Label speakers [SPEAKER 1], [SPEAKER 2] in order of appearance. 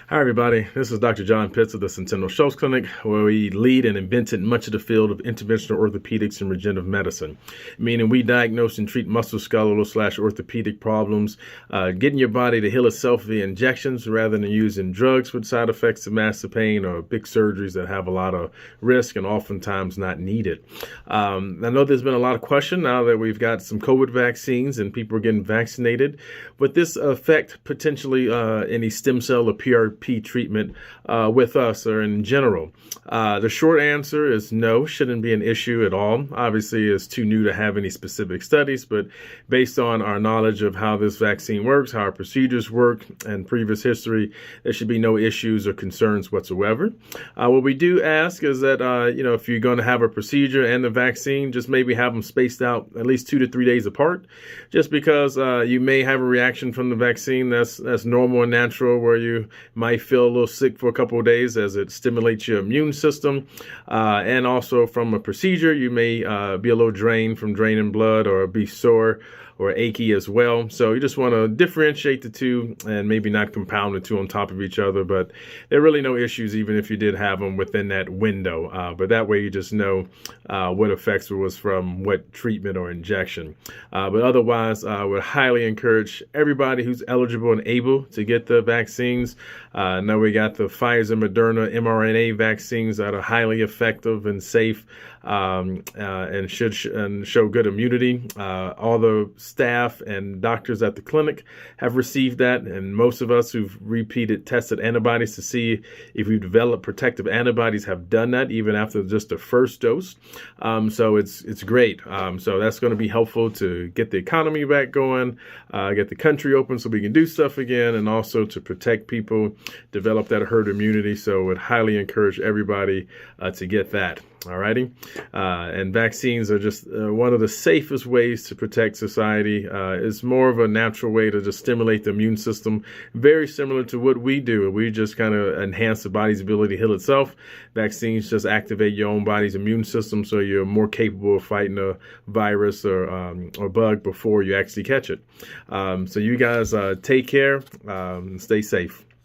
[SPEAKER 1] Hi, everybody. This is Dr. John Pitts of the Centennial Schultz Clinic, where we lead and invented much of the field of interventional orthopedics and regenerative medicine, meaning we diagnose and treat musculoskeletal/orthopedic problems, getting your body to heal itself via injections rather than using drugs with side effects of massive pain or big surgeries that have a lot of risk and oftentimes not needed. I know there's been a lot of question now that we've got some COVID vaccines and people are getting vaccinated. Would this affect potentially any stem cell or PRP treatment with us or in general? The short answer is no, shouldn't be an issue at all. Obviously, it's too new to have any specific studies, but based on our knowledge of how this vaccine works, how our procedures work, and previous history, there should be no issues or concerns whatsoever. What we do ask is that, if you're going to have a procedure and the vaccine, just maybe have them spaced out at least 2 to 3 days apart, just because you may have a reaction from the vaccine that's normal and natural, where you might feel a little sick for a couple of days as it stimulates your immune system. And also from a procedure, you may be a little drained from draining blood or be sore or achy as well. So you just want to differentiate the two and maybe not compound the two on top of each other. But there are really no issues even if you did have them within that window. But that way you just know what effects was from what treatment or injection. But otherwise, I would highly encourage everybody who's eligible and able to get the vaccines. Now we got the Pfizer, Moderna, mRNA vaccines that are highly effective and safe and should show good immunity. All the staff and doctors at the clinic have received that, and most of us who've repeated tested antibodies to see if we've developed protective antibodies have done that even after just the first dose. So it's great. So that's going to be helpful to get the economy back going, get the country open so we can do stuff again, and also to protect people, develop that herd immunity. So I would highly encourage everybody to get that. Alrighty. And vaccines are just one of the safest ways to protect society. It's more of a natural way to just stimulate the immune system, very similar to what we do. We just kind of enhance the body's ability to heal itself. Vaccines just activate your own body's immune system so you're more capable of fighting a virus or bug before you actually catch it. So you guys take care and stay safe.